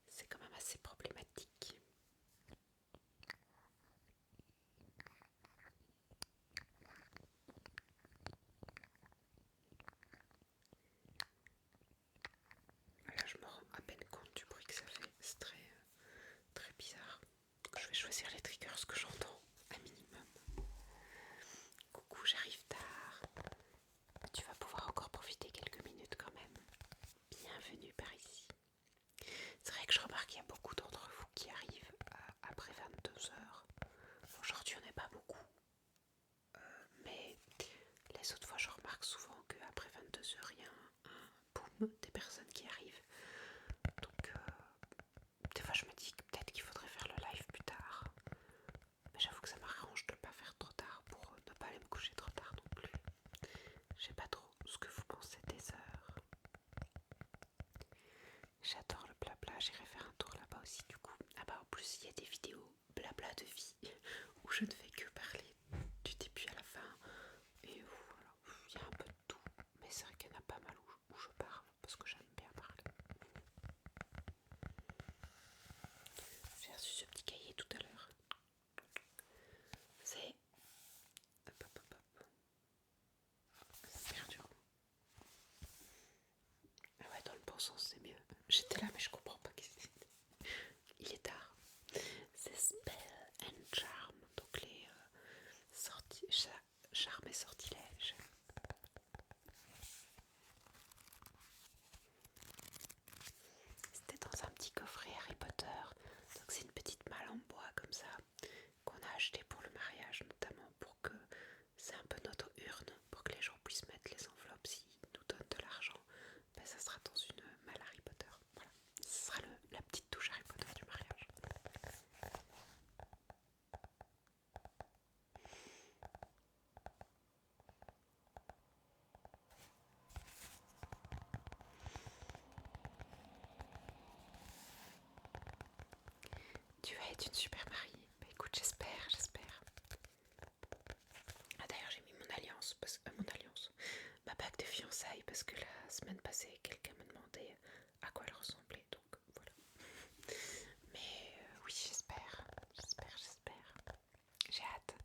C'est quand même assez problématique. Là je me rends à peine compte du bruit que ça fait, c'est très bizarre. Donc, je vais choisir les triggers que j'entends un minimum. Coucou, j'arrive tard. Tu vas pouvoir encore profiter quelques minutes quand même. Bienvenue par ici. C'est vrai que je remarque qu'il y a beaucoup d'entre vous qui arrivent après 22 heures. Aujourd'hui on n'est pas beaucoup. Mais les autres fois je remarque souvent qu'après 22 heures il y a un boom des personnes qui arrivent. Donc des fois je me dis que peut-être qu'il faudrait faire le live plus tard. Mais j'avoue que ça m'arrange de ne pas faire trop tard pour ne pas aller me coucher trop tard non plus. Je sais pas trop ce que vous pensez des heures. J'adore le blabla, j'irai faire un tour là-bas aussi du coup. Ah bah en plus il y a des vidéos blabla de vie où je ne fais que parler du début à la fin. Et voilà, il y a un peu de tout. Mais c'est vrai qu'il y en a pas mal où je parle parce que j'aime bien parler. J'ai reçu ce petit cahier tout à l'heure. C'est... Hop, hop, hop, hop. C'est perturbant. Ah ouais, dans le bon sens c'est mieux. J'étais là mais je comprends pas qu'est-ce que c'est. Il est tard. C'est Spell and Charm. Donc sortilèges. C'était dans un petit coffret Harry Potter, donc c'est une petite malle en bois comme ça qu'on a acheté pour le mariage, notamment pour que c'est un peu notre urne pour que les gens puissent mettre les enveloppes s'ils nous donnent de l'argent. Ben, ça sera dans une malle Harry Potter. Voilà, ce sera la petite touche Harry Potter du mariage. Tu vas être une super mariée. Bah écoute, j'espère. Ah d'ailleurs j'ai mis mon alliance, ma bague de fiançailles parce que la semaine passée quelqu'un m'a demandé à quoi elle ressemblait, donc voilà. Mais oui j'espère. J'ai hâte.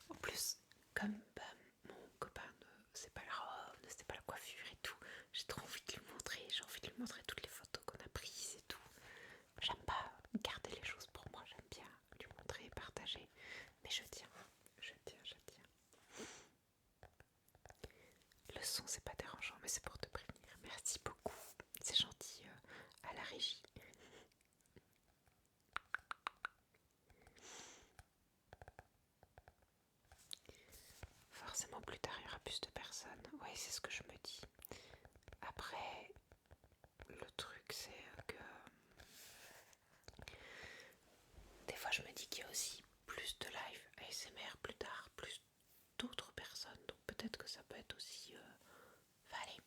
En plus, comme mon copain ne sait pas la robe, ne sait pas la coiffure et tout, j'ai trop envie de lui montrer, j'ai envie de lui montrer toutes les photos qu'on a prises et tout. J'aime pas garder les choses pour moi, j'aime bien lui montrer et partager. Mais je tiens. Le son c'est pas dérangeant mais c'est pour te prévenir. Merci beaucoup, c'est gentil à la régie. Forcément plus tard il y aura plus de personnes. Ouais c'est ce que je me dis. Après le truc c'est que des fois je me dis qu'il y a aussi plus de live ASMR plus tard, plus d'autres personnes. Donc peut-être que ça peut être aussi allez,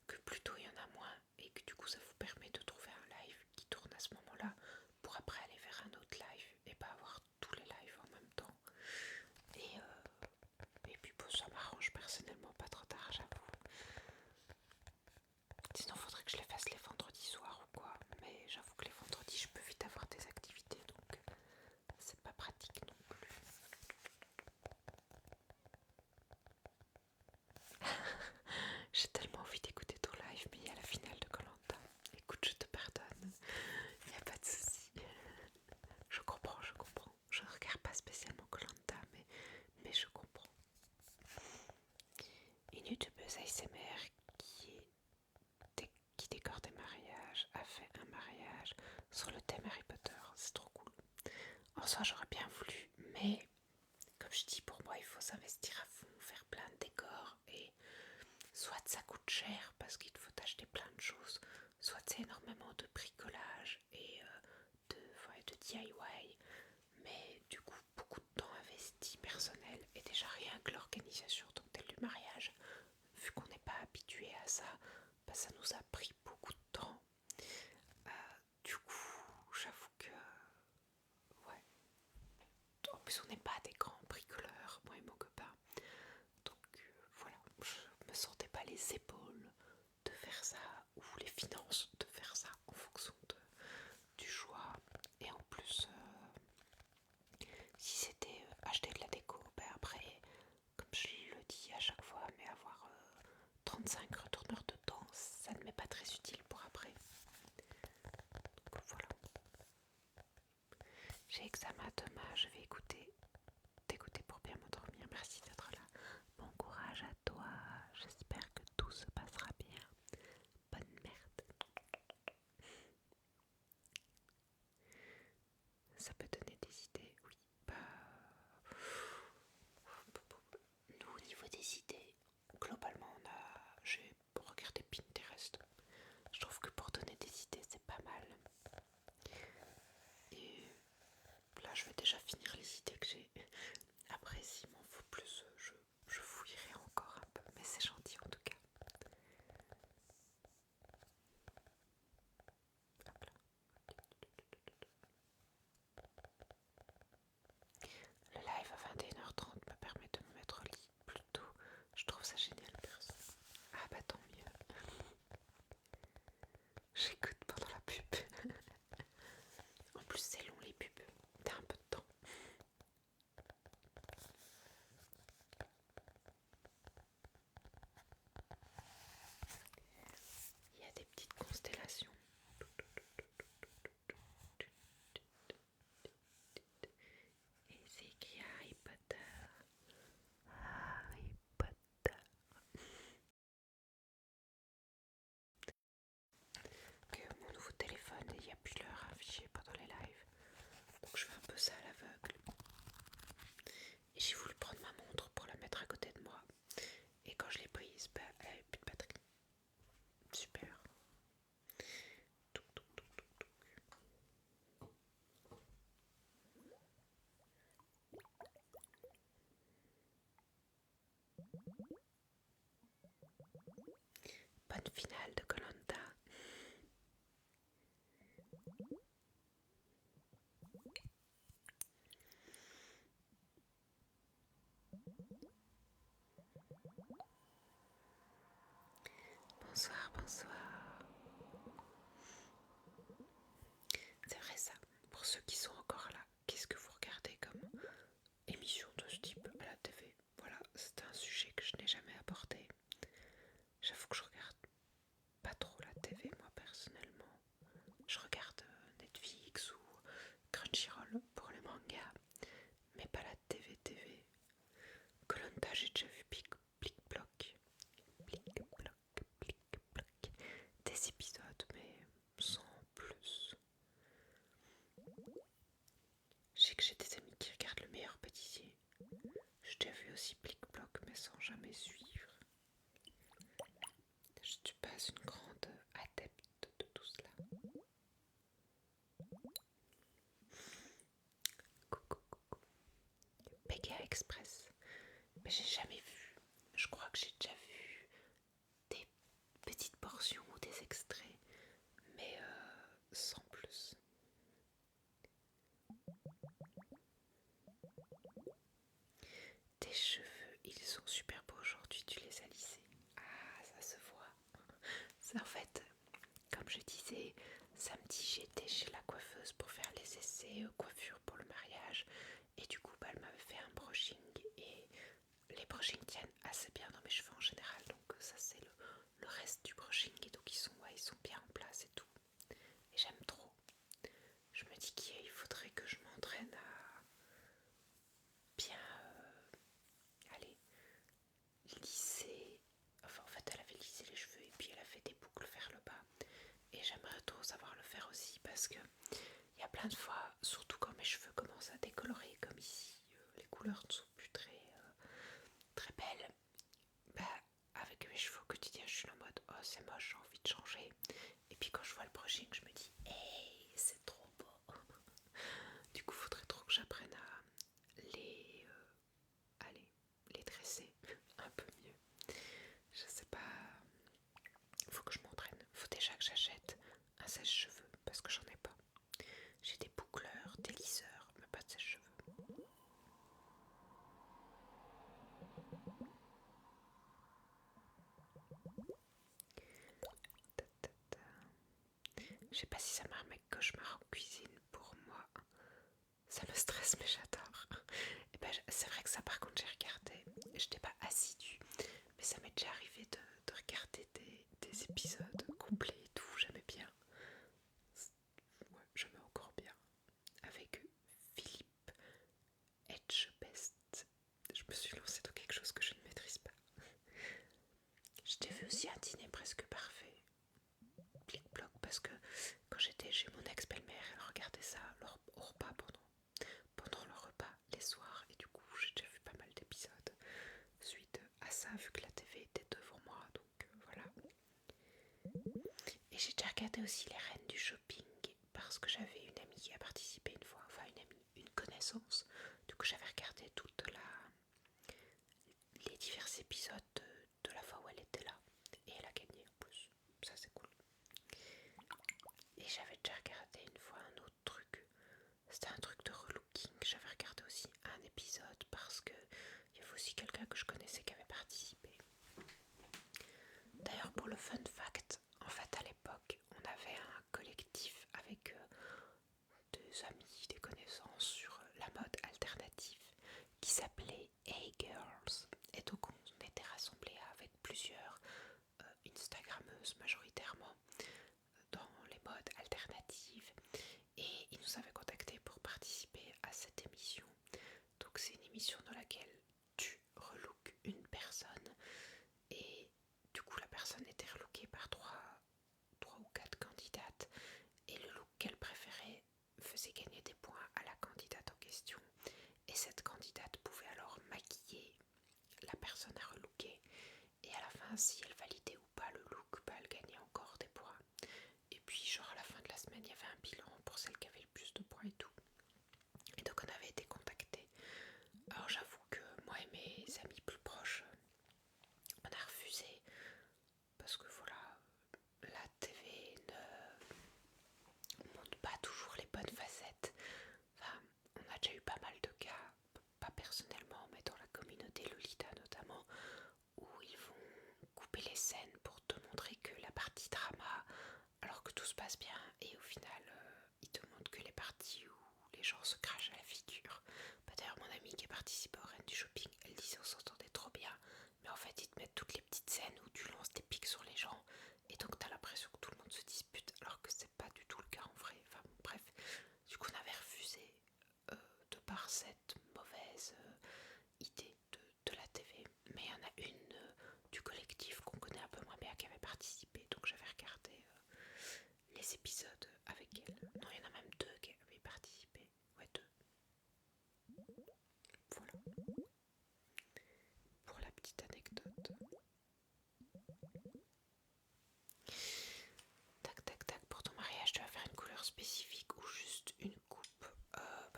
que plutôt il y en a moins et que du coup ça vous permet de trouver un live qui tourne à ce moment-là pour après aller vers un autre live et pas avoir tous les lives en même temps. Et puis bon, ça m'arrange personnellement pas trop tard, j'avoue. Sinon faudrait que je les fasse les vendredis soirs ou quoi, mais j'avoue que les vendredis je peux vite avoir des activités donc c'est pas pratique non plus. J'ai tellement envie d'écouter ton live, mais il y a la finale de Koh Lanta. Écoute, je te pardonne, il n'y a pas de souci. Je comprends. Je ne regarde pas spécialement Koh Lanta, mais je comprends. Une youtubeuse ASMR qui décore des mariages a fait un mariage sur le thème Harry Potter. C'est trop cool. En soi, j'aurais bien voulu, mais comme je dis, pour moi, il faut s'investir à fond, faire plein de décors et soit ça coûte cher parce qu'il faut acheter plein de choses, soit c'est énormément de bricolage et de DIY, mais du coup beaucoup de temps investi personnel et déjà rien que l'organisation tant tel du mariage, vu qu'on n'est pas habitué à ça, bah, ça nous a pris beaucoup de temps. Du coup, j'avoue que ouais. En plus, on n'est pas des grands bricoleurs, moi et mon copain. Donc voilà, je me sentais pas les épaules de faire ça ou les finances de faire ça en fonction du choix. Et en plus, si c'était acheter de la déco, ben après, comme je le dis à chaque fois, mais avoir 35 retourneurs de temps, ça ne m'est pas très utile pour après. Donc voilà. J'ai examen demain, je vais t'écouter pour bien m'endormir. Merci d'être là. Bon courage à toi, j'espère que tout se passera bien. Bonne merde. Ça peut donner des idées, oui. Bah, nous, au niveau des idées, globalement, j'ai regardé Pinterest. Je trouve que pour donner des idées, c'est pas mal. Et là, je vais déjà finir les idées que j'ai. Après, s'il m'en faut plus, je fouillerai encore un peu. Mais c'est gentil en tout cas. Hop là. Le live à 21h30 me permet de me mettre au lit plus tôt. Je trouve ça génial, perso. Ah bah tant mieux. J'écoute pendant la pub. En plus, c'est long les pubs. T'as un peu de temps. Il y a des petites constellations. Et c'est écrit Harry Potter. Harry Bonne finale de koh. Bonsoir, bonsoir. C'est vrai ça, pour ceux qui sont encore là, qu'est-ce que vous regardez comme émission de ce type à la TV? Voilà, c'est un sujet que je n'ai jamais abordé. J'avoue que je regarde pas trop la TV moi personnellement. Je regarde Netflix ou Crunchyroll pour les mangas, mais pas la TV. koh j'ai déjà vu Plic Ploc. Des épisodes, mais sans plus. Je sais que j'ai des amis qui regardent Le Meilleur Pâtissier. J'ai déjà vu aussi Plic Ploc, mais sans jamais suivre. Je ne suis pas une grande adepte de tout cela. Coucou. Pega Express. Mais j'ai jamais vu. Je crois que j'ai déjà vu des petites portions ou des extraits, mais sans plus. Tes cheveux, ils sont super beaux aujourd'hui, tu les as lissés. Ah, ça se voit. C'est en fait, comme je disais, samedi j'étais chez la coiffeuse pour faire les essais coiffure pour le mariage. Et du coup, elle m'avait fait un brushing et les brushings tiennent assez bien dans mes cheveux en général. Donc ça c'est le reste du brushing et donc ils sont bien en place et tout. Et j'aime trop. Je me dis qu'il faudrait que je m'entraîne à bien aller lisser. Enfin en fait elle avait lissé les cheveux et puis elle a fait des boucles vers le bas. Et j'aimerais trop savoir le faire aussi parce que il y a plein de fois, surtout quand mes cheveux commencent à décolorer comme ici, les couleurs ne sont plus très belles. Bah, avec mes cheveux au quotidien, je suis en mode oh c'est moche, j'ai envie de changer. Et puis quand je vois le brushing, je me dis hey, c'est trop beau. Du coup, faudrait trop que j'apprenne à les dresser un peu mieux. Je sais pas, faut que je m'entraîne. Faut déjà que j'achète un sèche-cheveux parce que j'en ai pas. J'ai des boucleurs, des lisseurs, mais pas de sèche-cheveux. Je sais pas si ça m'a un mec cauchemar en cuisine pour moi. Ça me stresse mais j'adore. Et ben, c'est vrai que ça par contre j'ai regardé. J'étais pas assidue, mais ça m'est déjà arrivé de regarder des épisodes complets et tout. J'aimais bien. Ouais, j'aimais encore bien. Avec Philippe Etchebest. Je me suis lancée dans quelque chose que je ne maîtrise pas. Je t'ai vu aussi un dîner presque parfait. Plic-ploc parce que quand j'étais chez mon ex-belle-mère, elle regardait ça au repas pendant le repas les soirs et du coup j'ai déjà vu pas mal d'épisodes suite à ça vu que la TV était devant moi donc voilà. Et j'ai déjà regardé aussi les reines du shopping parce que j'avais une amie qui a participé une fois, enfin une amie, une connaissance. Du coup j'avais regardé les divers épisodes de la fois où elle était là et elle a gagné en plus. Ça c'est cool. Et j'avais déjà regardé une fois un autre truc. C'était un truc de relooking. J'avais regardé aussi un épisode parce que il y avait aussi quelqu'un que je connaissais qui avait participé. D'ailleurs, pour le fun fact, en fait à l'époque, on avait un collectif avec des amis, des connaissances sur la mode alternative qui s'appelait Hey Girls. Et donc on était rassemblés avec plusieurs Instagrammeuses majoritairement dans les modes alternatives et ils nous avaient contactés pour participer à cette émission. Donc c'est une émission dans laquelle tu relooks une personne et du coup la personne était relookée par trois ou quatre candidates et le look qu'elle préférait faisait gagner des points à la candidate en question et cette candidate pouvait alors maquiller la personne à relooker et à la fin si elle validait ou pas le look, bah, elle gagnait encore des points. Et puis genre à la fin de la semaine il y avait un bilan pour celle qui avait le plus de points et tout. Et donc on avait été contactés. Alors j'avoue que moi et mes amis plus proches, les scènes pour te montrer que la partie drama, alors que tout se passe bien, et au final ils te montrent que les parties où les gens se crachent à la figure. D'ailleurs mon amie qui est participée aux Reines du Shopping, elle disait on s'entendait trop bien, mais en fait ils te mettent toutes les petites scènes où tu lances des pics sur les gens, et donc t'as l'impression que tout le monde se dispute, alors que c'est pas du tout le cas en vrai. Enfin bon, bref, du coup on avait refusé de par cette mauvaise idée de la TV, mais il y en a une du collectif qu'on connaît un peu moins bien qui avait participé, donc j'avais regardé les épisodes avec elle. Non, il y en a même deux qui avaient participé. Ouais, deux. Voilà, pour la petite anecdote. Tac, tac, tac, pour ton mariage, tu vas faire une couleur spécifique ou juste une coupe?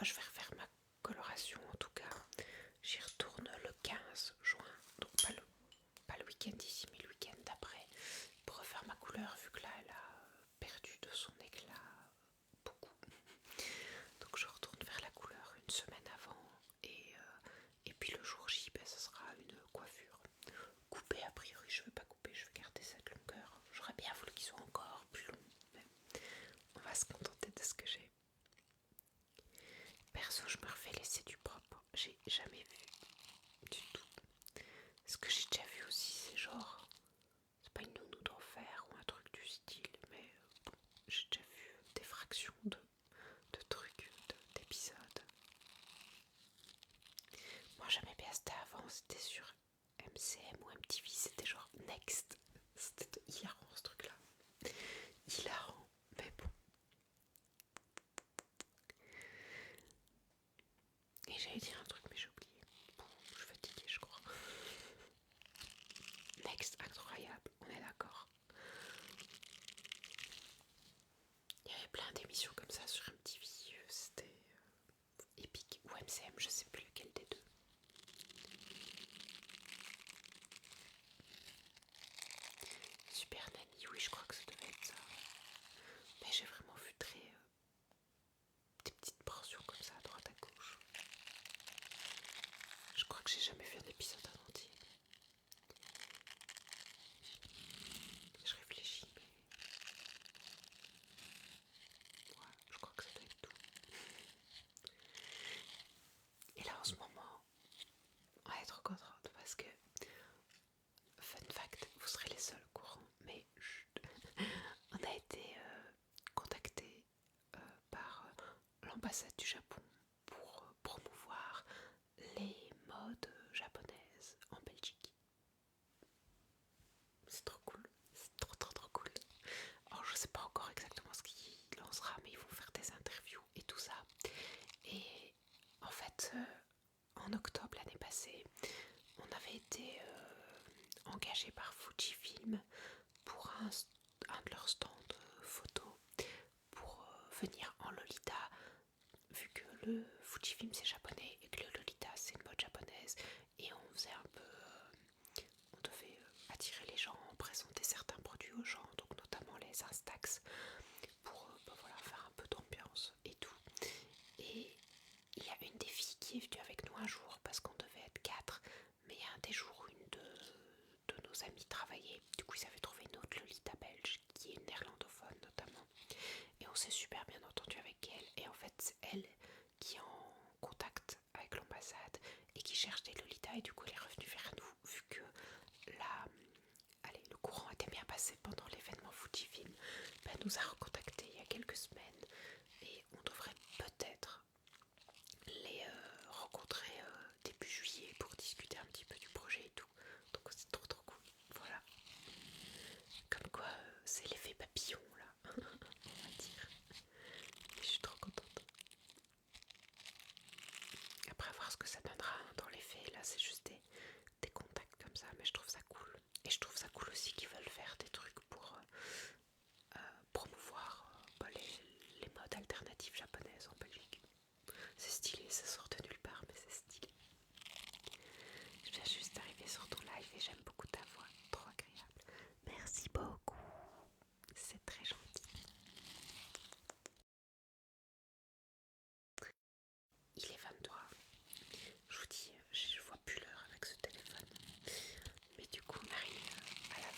Je vais refaire ma coloration en tout cas. J'y retourne le 15 juin, donc pas le week-end d'ici, mais le week-end d'après, pour refaire ma couleur, vu que là, elle a perdu de son éclat beaucoup. Donc je retourne faire la couleur une semaine avant, et puis le jour J, ce sera une coiffure. Coupée, a priori, je ne vais pas couper, je vais garder cette longueur. J'aurais bien voulu qu'il soit encore plus long, mais on va se contenter de ce que j'ai. Perso, je me refais laisser du propre. J'ai jamais vu du tout. Ce que j'ai déjà vu aussi, c'est genre, c'est pas une nounou d'enfer ou un truc du style, mais j'ai déjà vu des fractions de trucs, d'épisodes. Moi j'aimais bien, c'était avant, c'était sur MCM ou MTV, c'était genre Next. C'était hilarant ce truc là. Hilarant, mais bon. Et j'allais dire un truc mais j'ai oublié. Bon, je suis fatiguée je crois. Next, incroyable, on est d'accord. Il y avait plein d'émissions comme ça sur MTV, c'était épique. Ou MCM, je sais plus lequel des deux. Super Nanny, oui je crois que ça devait être ça. Mais j'ai vraiment vu des petites portions comme ça à droite à gauche. Je crois que j'ai jamais vu un épisode en entier. Je réfléchis, mais ouais, je crois que ça doit être tout. Et là en ce moment, on va être trop contente parce que, fun fact, vous serez les seuls au courant, mais on a été contacté par l'ambassade du Japon pour promouvoir les modes japonaises en Belgique. C'est trop cool, c'est trop cool. Alors je sais pas encore exactement ce qu'il lancera, mais ils vont faire des interviews et tout ça. Et en fait, en octobre l'année passée, on avait été engagé par Fujifilm pour un de leurs stands photos pour venir en Lolita, vu que le Fujifilm c'est japonais et que le Lolita c'est une mode japonaise, et on faisait un peu on devait attirer les gens, présenter certains produits aux gens, donc notamment les Instax, pour voilà, faire un peu d'ambiance et tout. Et il y a une des filles qui est venue avec nous un jour parce qu'on devait être 4, mais il y a un des jours où une de nos amies travaillait. Du coup, ils avaient trouvé une autre Lolita belge qui est néerlandophone notamment. Et on s'est super bien entendu avec elle. Et en fait, c'est elle qui est en contact avec l'ambassade et qui cherche des Lolita. Et du coup, elle est revenue vers nous, vu que le courant était bien passé pendant l'événement Fujifilm. Elle nous a recontacté il y a quelques semaines. Et on devrait peut-être les rencontrer début juillet pour discuter un petit peu du projet et tout. Donc c'est trop cool. Voilà. Comme quoi c'est l'effet papillon là, on va dire. Et je suis trop contente. Après voir ce que ça donnera dans les faits, là c'est juste des contacts comme ça, mais je trouve ça cool. Et je trouve ça cool aussi qu'ils veulent faire des trucs pour promouvoir les modes alternatifs japonaises en Belgique. C'est stylé, ça sort de nulle part, mais c'est stylé. Je viens juste d'arriver sur ton live et j'aime beaucoup ta voix, trop agréable. Merci beaucoup, c'est très gentil. Il est 23. Je vous dis, je vois plus l'heure avec ce téléphone. Mais du coup, on arrive à la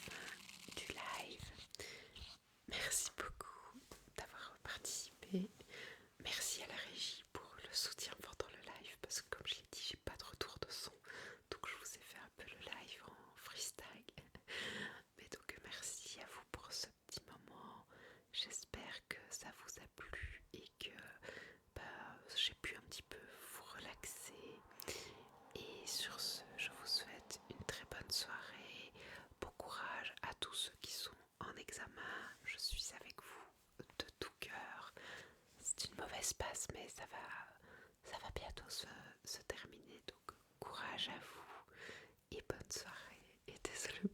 j'ai pu un petit peu vous relaxer. Et sur ce, je vous souhaite une très bonne soirée. Bon courage à tous ceux qui sont en examen. Je suis avec vous de tout cœur. C'est une mauvaise passe, mais ça va bientôt se terminer. Donc courage à vous et bonne soirée. Et désolé